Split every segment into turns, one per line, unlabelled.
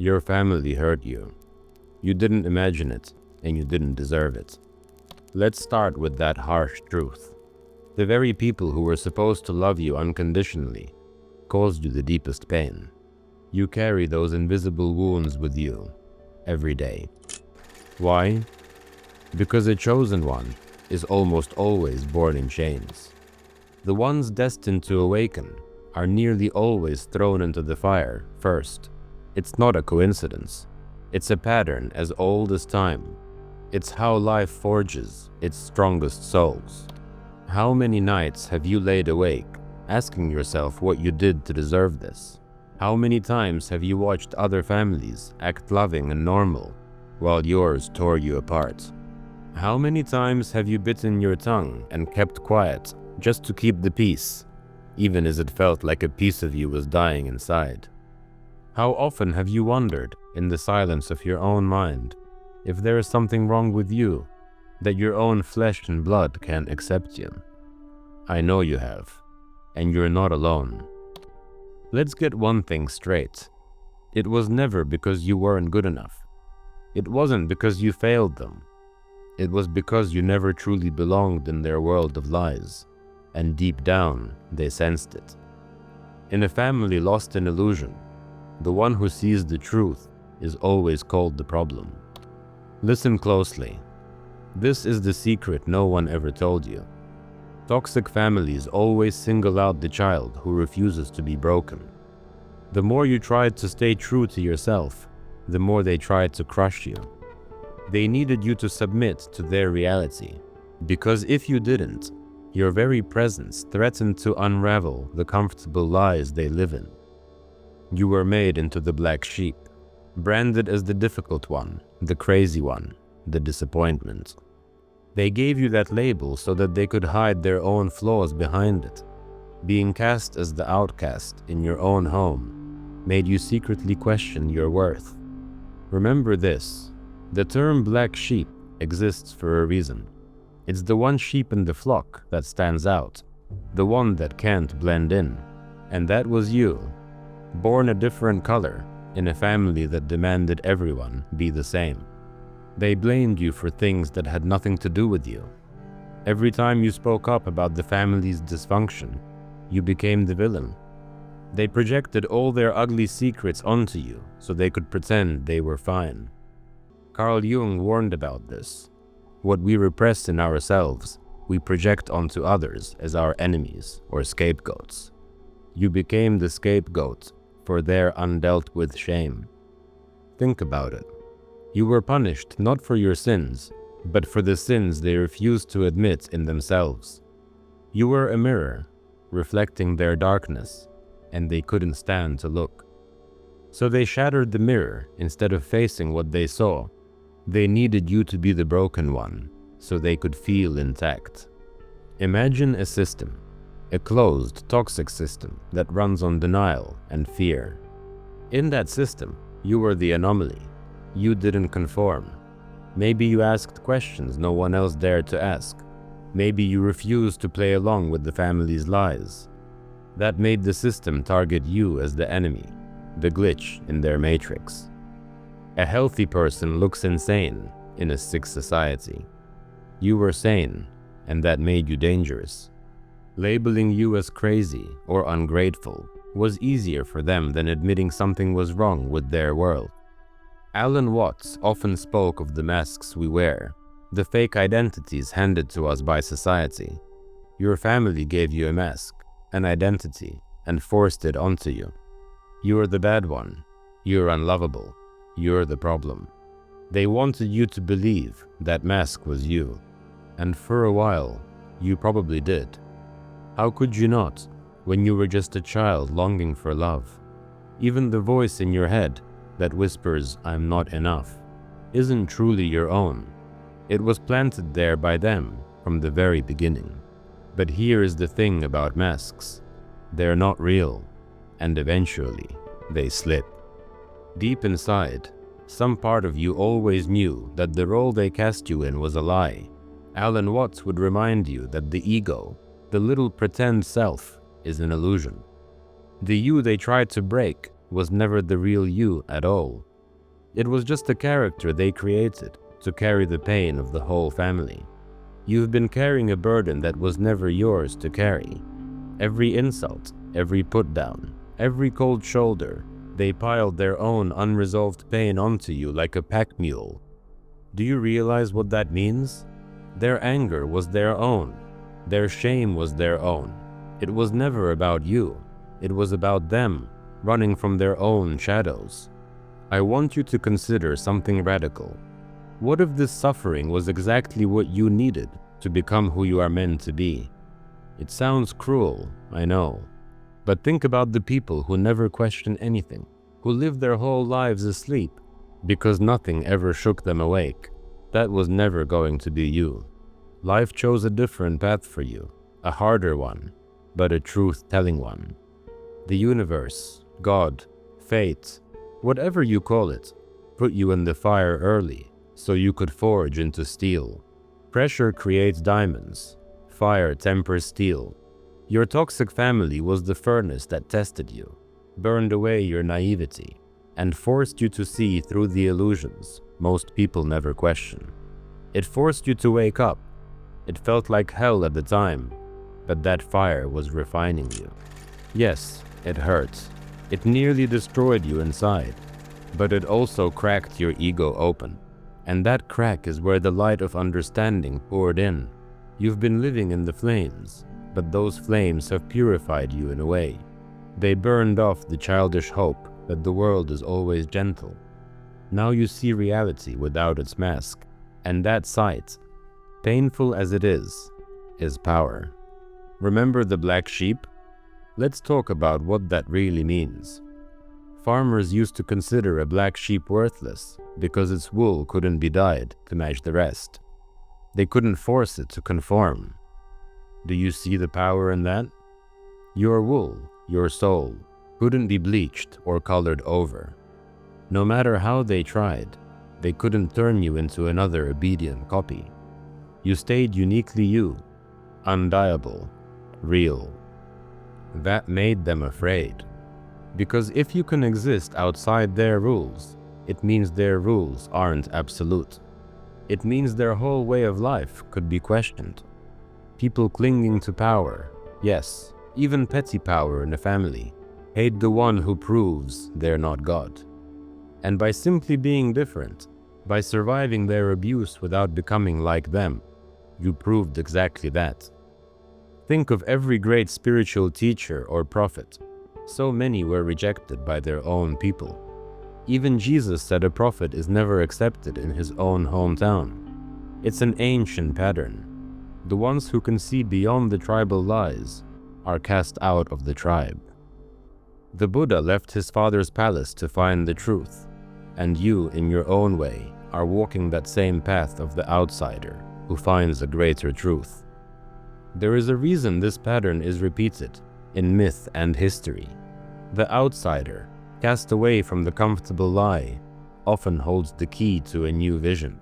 Your family hurt you. You didn't imagine it, and you didn't deserve it. Let's start with that harsh truth. The very people who were supposed to love you unconditionally caused you the deepest pain. You carry those invisible wounds with you every day. Why? Because a chosen one is almost always born in chains. The ones destined to awaken are nearly always thrown into the fire first. It's not a coincidence. It's a pattern as old as time. It's how life forges its strongest souls. How many nights have you laid awake, asking yourself what you did to deserve this? How many times have you watched other families act loving and normal, while yours tore you apart? How many times have you bitten your tongue and kept quiet just to keep the peace, even as it felt like a piece of you was dying inside? How often have you wondered, in the silence of your own mind, if there is something wrong with you, that your own flesh and blood can't accept you? I know you have, and you're not alone. Let's get one thing straight. It was never because you weren't good enough. It wasn't because you failed them. It was because you never truly belonged in their world of lies, and deep down, they sensed it. In a family lost in illusion, the one who sees the truth is always called the problem. Listen closely. This is the secret no one ever told you. Toxic families always single out the child who refuses to be broken. The more you tried to stay true to yourself, the more they tried to crush you. They needed you to submit to their reality, because if you didn't, your very presence threatened to unravel the comfortable lies they live in. You were made into the black sheep, branded as the difficult one, the crazy one, the disappointment. They gave you that label so that they could hide their own flaws behind it. Being cast as the outcast in your own home made you secretly question your worth. Remember this. The term black sheep exists for a reason. It's the one sheep in the flock that stands out, the one that can't blend in. And that was you, born a different color in a family that demanded everyone be the same. They blamed you for things that had nothing to do with you. Every time you spoke up about the family's dysfunction, you became the villain. They projected all their ugly secrets onto you so they could pretend they were fine. Carl Jung warned about this. What we repress in ourselves, we project onto others as our enemies or scapegoats. You became the scapegoat for their undealt with shame. Think about it. You were punished not for your sins, but for the sins they refused to admit in themselves. You were a mirror, reflecting their darkness, and they couldn't stand to look. So they shattered the mirror instead of facing what they saw. They needed you to be the broken one, so they could feel intact. Imagine a system, a closed, toxic system that runs on denial and fear. In that system, you were the anomaly. You didn't conform. Maybe you asked questions no one else dared to ask. Maybe you refused to play along with the family's lies. That made the system target you as the enemy, the glitch in their matrix. A healthy person looks insane in a sick society. You were sane, and that made you dangerous. Labeling you as crazy or ungrateful was easier for them than admitting something was wrong with their world. Allan Watts often spoke of the masks we wear, the fake identities handed to us by society. Your family gave you a mask, an identity, and forced it onto you. You're the bad one. You're unlovable. You're the problem. They wanted you to believe that mask was you, and for a while, you probably did. How could you not, when you were just a child longing for love? Even the voice in your head that whispers, "I'm not enough," isn't truly your own. It was planted there by them from the very beginning. But here is the thing about masks. They're not real, and eventually, they slip. Deep inside, some part of you always knew that the role they cast you in was a lie. Allan Watts would remind you that the ego, the little pretend self, is an illusion. The you they tried to break was never the real you at all. It was just a character they created to carry the pain of the whole family. You've been carrying a burden that was never yours to carry. Every insult, every put-down, every cold shoulder, they piled their own unresolved pain onto you like a pack mule. Do you realize what that means? Their anger was their own. Their shame was their own. It was never about you. It was about them, running from their own shadows. I want you to consider something radical. What if this suffering was exactly what you needed to become who you are meant to be? It sounds cruel, I know. But think about the people who never question anything, who live their whole lives asleep because nothing ever shook them awake. That was never going to be you. Life chose a different path for you, a harder one, but a truth-telling one. The universe, God, fate, whatever you call it, put you in the fire early so you could forge into steel. Pressure creates diamonds. Fire tempers steel. Your toxic family was the furnace that tested you, burned away your naivety, and forced you to see through the illusions most people never question. It forced you to wake up. It felt like hell at the time, but that fire was refining you. Yes, it hurt. It nearly destroyed you inside, but it also cracked your ego open. And that crack is where the light of understanding poured in. You've been living in the flames, but those flames have purified you in a way. They burned off the childish hope that the world is always gentle. Now you see reality without its mask, and that sight, painful as it is power. Remember the black sheep? Let's talk about what that really means. Farmers used to consider a black sheep worthless because its wool couldn't be dyed to match the rest. They couldn't force it to conform. Do you see the power in that? Your wool, your soul, couldn't be bleached or colored over. No matter how they tried, they couldn't turn you into another obedient copy. You stayed uniquely you, undieable, real. That made them afraid. Because if you can exist outside their rules, it means their rules aren't absolute. It means their whole way of life could be questioned. People clinging to power, yes, even petty power in a family, hate the one who proves they're not God. And by simply being different, by surviving their abuse without becoming like them, you proved exactly that. Think of every great spiritual teacher or prophet. So many were rejected by their own people. Even Jesus said a prophet is never accepted in his own hometown. It's an ancient pattern. The ones who can see beyond the tribal lies are cast out of the tribe. The Buddha left his father's palace to find the truth, and you, in your own way, are walking that same path of the outsider who finds a greater truth. There is a reason this pattern is repeated in myth and history. The outsider, cast away from the comfortable lie, often holds the key to a new vision.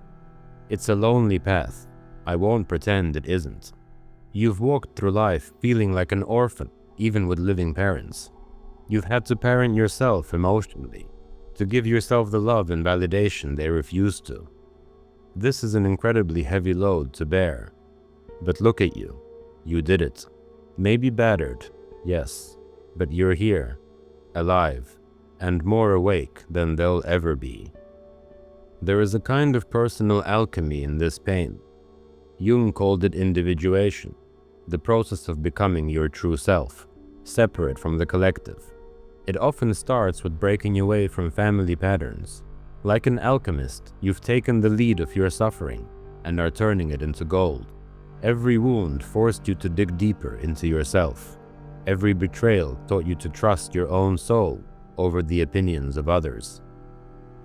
It's a lonely path. I won't pretend it isn't. You've walked through life feeling like an orphan, even with living parents. You've had to parent yourself emotionally, to give yourself the love and validation they refused to. This is an incredibly heavy load to bear. But look at you. You did it. Maybe battered, yes, but you're here, alive, and more awake than they'll ever be. There is a kind of personal alchemy in this pain. Jung called it individuation, the process of becoming your true self, separate from the collective. It often starts with breaking away from family patterns. Like an alchemist, you've taken the lead of your suffering and are turning it into gold. Every wound forced you to dig deeper into yourself. Every betrayal taught you to trust your own soul over the opinions of others.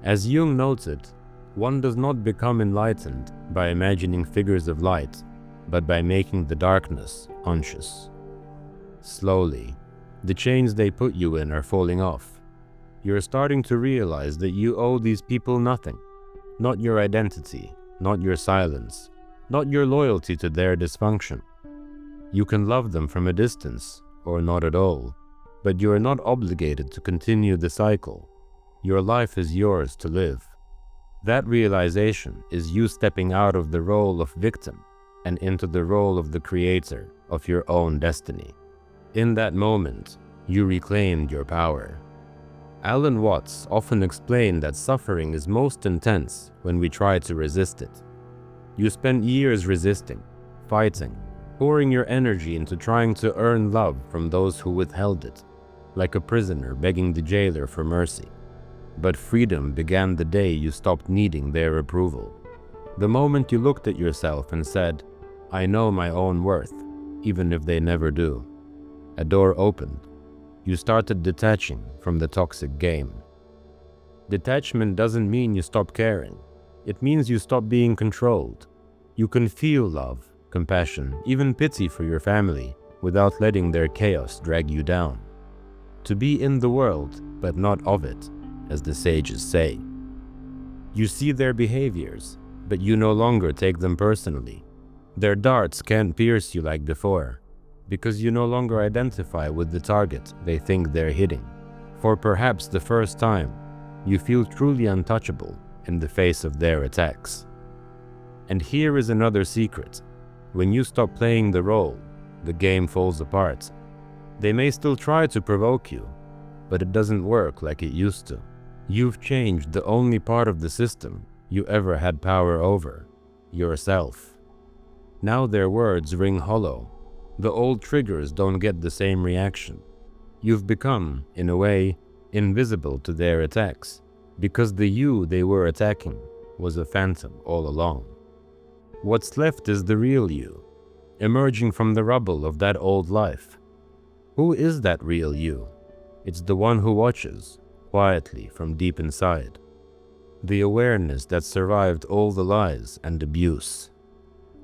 As Jung noted, one does not become enlightened by imagining figures of light, but by making the darkness conscious. Slowly, the chains they put you in are falling off. You're starting to realize that you owe these people nothing. Not your identity, not your silence, not your loyalty to their dysfunction. You can love them from a distance, or not at all, but you are not obligated to continue the cycle. Your life is yours to live, That realization is you stepping out of the role of victim and into the role of the creator of your own destiny. In that moment, you reclaimed your power. Alan Watts often explained that suffering is most intense when we try to resist it. You spend years resisting, fighting, pouring your energy into trying to earn love from those who withheld it, like a prisoner begging the jailer for mercy. But freedom began the day you stopped needing their approval. The moment you looked at yourself and said, "I know my own worth, even if they never do." A door opened. You started detaching from the toxic game. Detachment doesn't mean you stop caring. It means you stop being controlled. You can feel love, compassion, even pity for your family without letting their chaos drag you down. To be in the world, but not of it, as the sages say. You see their behaviors, but you no longer take them personally. Their darts can't pierce you like before, because you no longer identify with the target they think they're hitting. For perhaps the first time, you feel truly untouchable in the face of their attacks. And here is another secret. When you stop playing the role, the game falls apart. They may still try to provoke you, but it doesn't work like it used to. You've changed the only part of the system you ever had power over, yourself. Now their words ring hollow. The old triggers don't get the same reaction. You've become, in a way, invisible to their attacks, because the you they were attacking was a phantom all along. What's left is the real you, emerging from the rubble of that old life. Who is that real you? It's the one who watches, quietly from deep inside. The awareness that survived all the lies and abuse.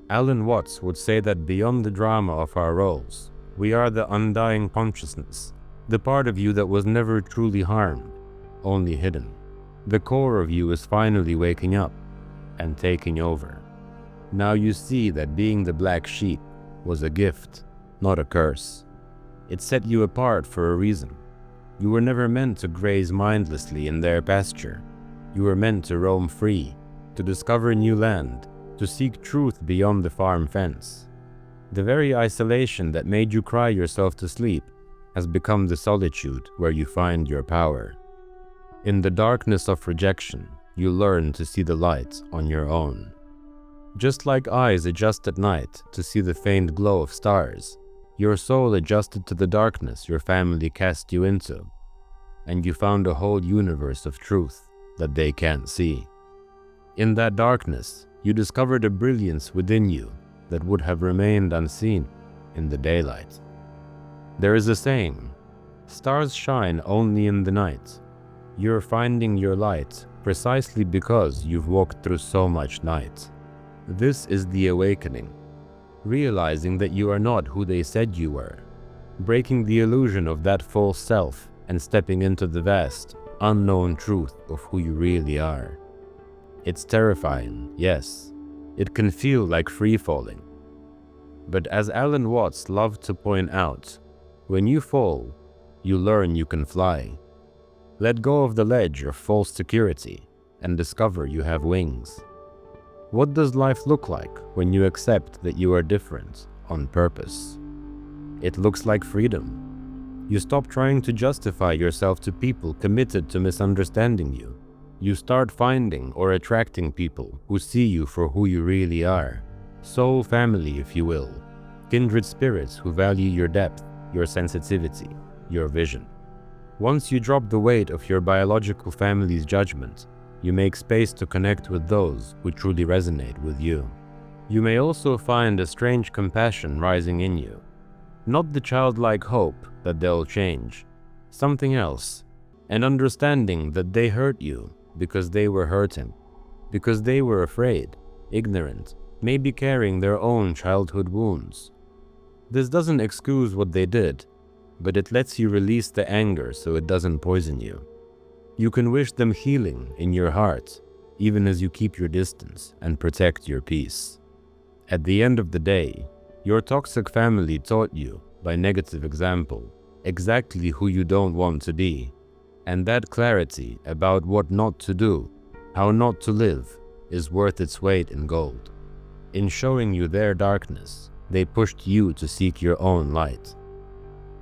Alan Watts would say that beyond the drama of our roles, we are the undying consciousness, the part of you that was never truly harmed, only hidden. The core of you is finally waking up and taking over. Now you see that being the black sheep was a gift, not a curse. It set you apart for a reason. You were never meant to graze mindlessly in their pasture. You were meant to roam free, to discover new land, to seek truth beyond the farm fence. The very isolation that made you cry yourself to sleep has become the solitude where you find your power. In the darkness of rejection, you learn to see the light on your own. Just like eyes adjust at night to see the faint glow of stars, your soul adjusted to the darkness your family cast you into, and you found a whole universe of truth that they can't see. In that darkness, you discovered a brilliance within you that would have remained unseen in the daylight. There is a saying, stars shine only in the night. You're finding your light precisely because you've walked through so much night. This is the awakening, realizing that you are not who they said you were, breaking the illusion of that false self and stepping into the vast, unknown truth of who you really are. It's terrifying, yes. It can feel like free-falling. But as Alan Watts loved to point out, when you fall, you learn you can fly. Let go of the ledge of false security and discover you have wings. What does life look like when you accept that you are different on purpose? It looks like freedom. You stop trying to justify yourself to people committed to misunderstanding you. You start finding or attracting people who see you for who you really are. Soul family, if you will. Kindred spirits who value your depth, your sensitivity, your vision. Once you drop the weight of your biological family's judgment, you make space to connect with those who truly resonate with you. You may also find a strange compassion rising in you. Not the childlike hope that they'll change, something else. An understanding that they hurt you because they were hurting, because they were afraid, ignorant, maybe carrying their own childhood wounds. This doesn't excuse what they did, but it lets you release the anger so it doesn't poison you. You can wish them healing in your heart, even as you keep your distance and protect your peace. At the end of the day, your toxic family taught you, by negative example, exactly who you don't want to be, and that clarity about what not to do how not to live is worth its weight in gold. In showing you their darkness, they pushed you to seek your own light.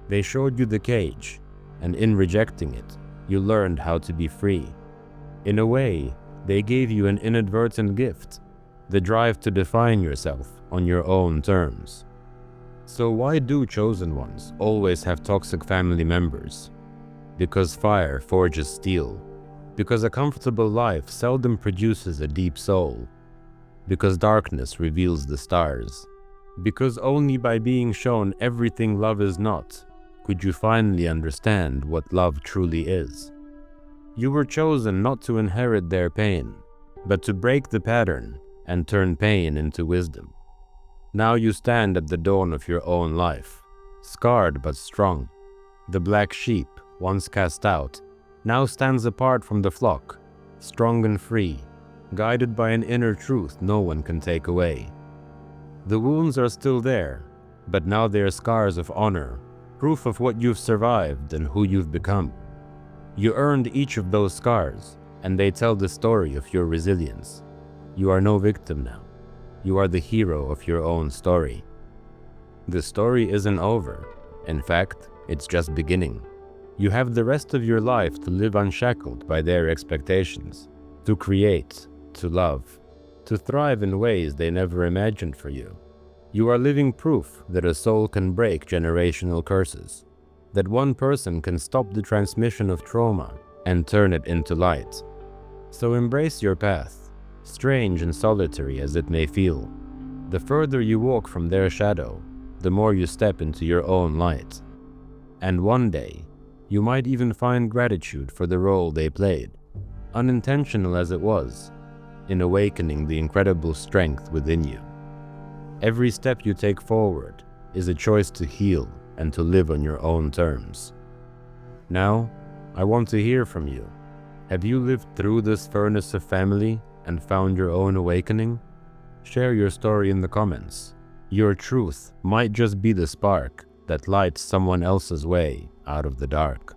They showed you the cage, and in rejecting it, you learned how to be free. In a way, they gave you an inadvertent gift, the drive to define yourself on your own terms. So why do chosen ones always have toxic family members? Because fire forges steel. Because a comfortable life seldom produces a deep soul. Because darkness reveals the stars. Because only by being shown everything love is not, could you finally understand what love truly is. You were chosen not to inherit their pain, but to break the pattern and turn pain into wisdom. Now you stand at the dawn of your own life, scarred but strong. The black sheep, once cast out, now stands apart from the flock, strong and free, guided by an inner truth no one can take away. The wounds are still there, but now they are scars of honor, proof of what you've survived and who you've become. You earned each of those scars, and they tell the story of your resilience. You are no victim now. You are the hero of your own story. The story isn't over. In fact, it's just beginning. You have the rest of your life to live unshackled by their expectations, to create, to love, to thrive in ways they never imagined for you. You are living proof that a soul can break generational curses, that one person can stop the transmission of trauma and turn it into light. So embrace your path, strange and solitary as it may feel. The further you walk from their shadow, the more you step into your own light. And one day, you might even find gratitude for the role they played, unintentional as it was, in awakening the incredible strength within you. Every step you take forward is a choice to heal and to live on your own terms. Now, I want to hear from you. Have you lived through this furnace of family and found your own awakening? Share your story in the comments. Your truth might just be the spark that lights someone else's way out of the dark.